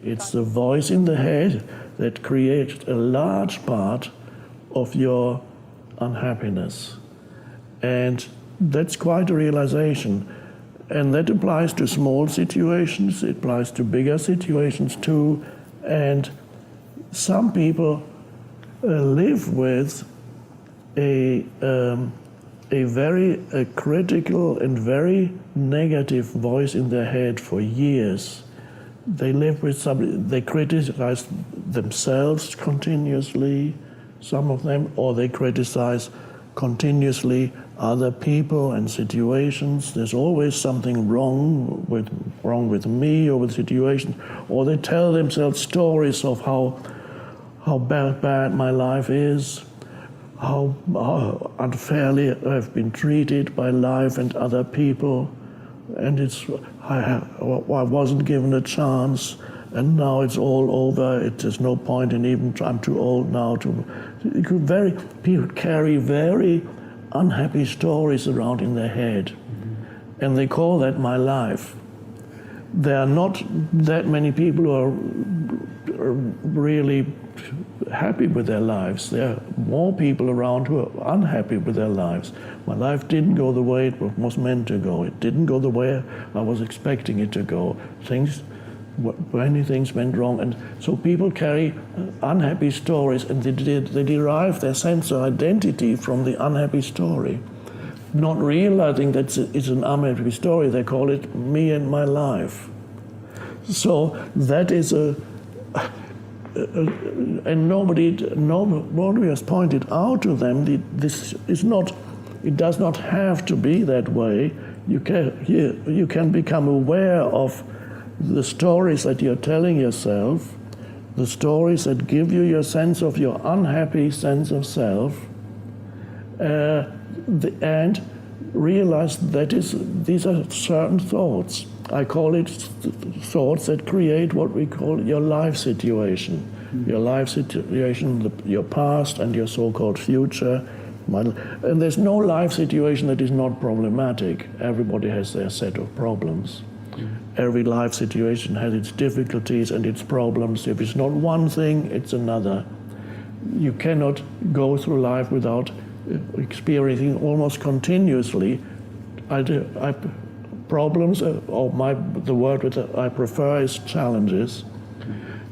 It's the voice in the head that creates a large part of your unhappiness. And that's quite a realization. And that applies to small situations, it applies to bigger situations too. And some people live with a very critical and very negative voice in their head for years. They live with somebody, they criticize themselves continuously, some of them, or they criticize continuously other people and situations. There's always something wrong with me or with situations, or they tell themselves stories of how bad my life is, how unfairly I've been treated by life and other people, and I wasn't given a chance, and now it's all over. There's no point in even, I'm too old now to. People carry very unhappy stories around in their head, and they call that my life. There are not that many people who are really happy with their lives. There are more people around who are unhappy with their lives. My life didn't go the way it was meant to go. It didn't go the way I was expecting it to go. Many things went wrong, and so people carry unhappy stories, and they derive their sense of identity from the unhappy story. Not realizing that it's an unhappy story, they call it me and my life. So that is and nobody has pointed out to them this is not. It does not have to be that way. You can become aware of the stories that you're telling yourself, the stories that give you your sense of your unhappy sense of self, and realize that these are certain thoughts. I call it thoughts that create what we call your life situation. Mm-hmm. Your life situation, your past and your so-called future. And there's no life situation that is not problematic. Everybody has their set of problems. Mm-hmm. Every life situation has its difficulties and its problems. If it's not one thing, it's another. You cannot go through life without experiencing almost continuously problems, the word that I prefer is challenges.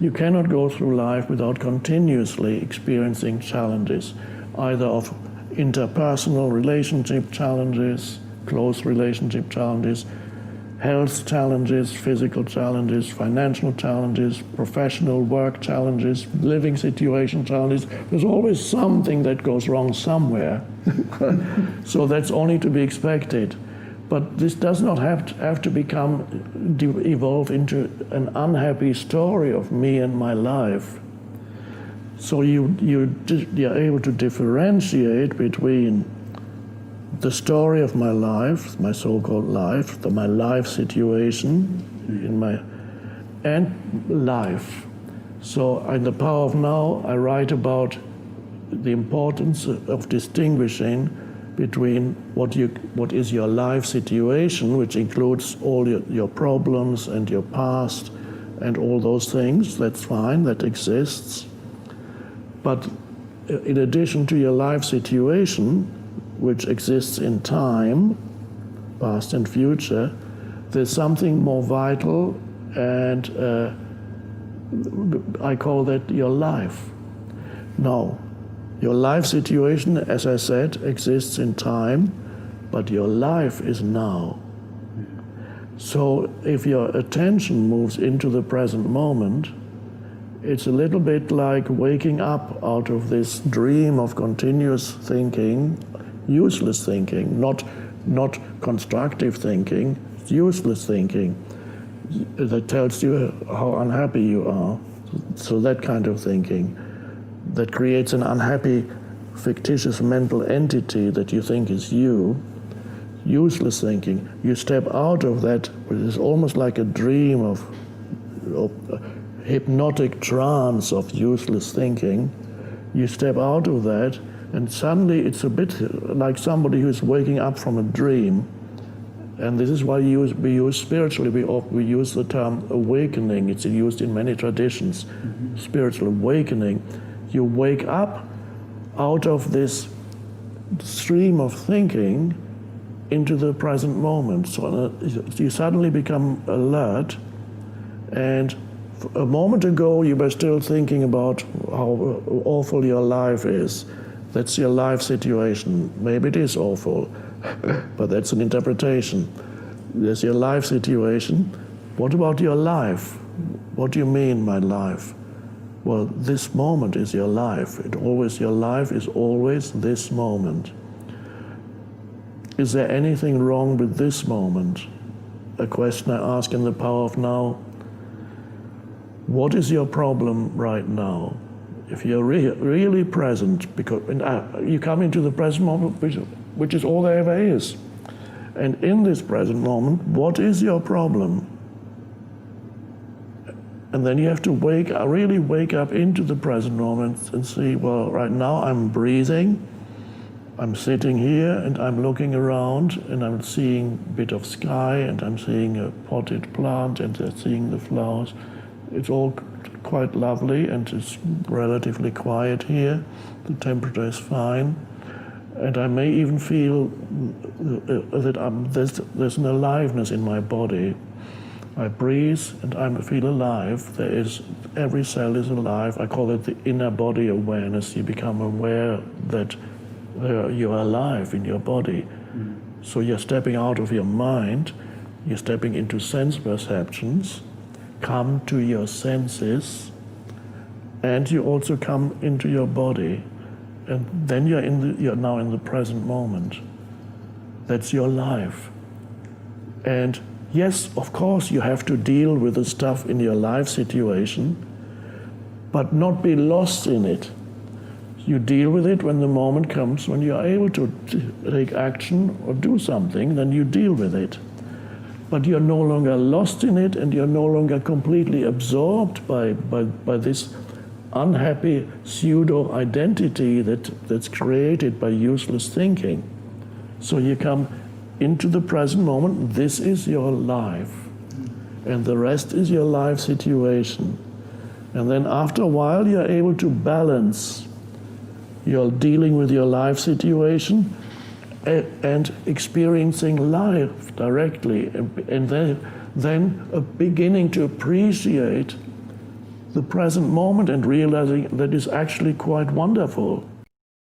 You cannot go through life without continuously experiencing challenges, either of interpersonal relationship challenges, close relationship challenges, health challenges, physical challenges, financial challenges, professional work challenges, living situation challenges. There's always something that goes wrong somewhere. So that's only to be expected. But this does not have to evolve into an unhappy story of me and my life. So you're able to differentiate between the story of my life, my so-called life, my life situation, and life. So in The Power of Now, I write about the importance of distinguishing between what is your life situation, which includes all your problems and your past and all those things. That's fine, that exists. But in addition to your life situation, which exists in time, past and future, there's something more vital, and I call that your life. Now, your life situation, as I said, exists in time, but your life is now. So if your attention moves into the present moment, it's a little bit like waking up out of this dream of continuous thinking, useless thinking, not constructive thinking, it's useless thinking that tells you how unhappy you are. So that kind of thinking that creates an unhappy, fictitious mental entity that you think is you, useless thinking. You step out of that, which is almost like a dream of hypnotic trance of useless thinking. You step out of that, and suddenly it's a bit like somebody who's waking up from a dream, And this is why we use spiritually, we use the term awakening. It's used in many traditions. Spiritual awakening. You wake up out of this stream of thinking into the present moment. So you suddenly become alert, and a moment ago you were still thinking about how awful your life is. That's your life situation. Maybe it is awful, but that's an interpretation. There's your life situation. What about your life? What do you mean, my life? Well, this moment is your life. Your life is always this moment. Is there anything wrong with this moment? A question I ask in the Power of Now. What is your problem right now? If you're really present, because you come into the present moment, which is all there ever is. And in this present moment, what is your problem? And then you have to really wake up into the present moment and see, well, right now I'm breathing, I'm sitting here and I'm looking around and I'm seeing a bit of sky and I'm seeing a potted plant and I'm seeing the flowers. It's all quite lovely and it's relatively quiet here. The temperature is fine. And I may even feel that there's an aliveness in my body. I breathe and I feel alive. Every cell is alive. I call it the inner body awareness. You become aware that you're alive in your body. So you're stepping out of your mind, you're stepping into sense perceptions, come to your senses, and you also come into your body. And then you're now in the present moment. That's your life. And yes, of course, you have to deal with the stuff in your life situation, but not be lost in it. You deal with it when the moment comes, when you're able to take action or do something, then you deal with it. But you're no longer lost in it, and you're no longer completely absorbed by this unhappy pseudo-identity that's created by useless thinking. So you come into the present moment. This is your life, and the rest is your life situation. And then after a while you're able to balance. You're dealing with your life situation and experiencing life directly, and then beginning to appreciate the present moment and realizing that is actually quite wonderful.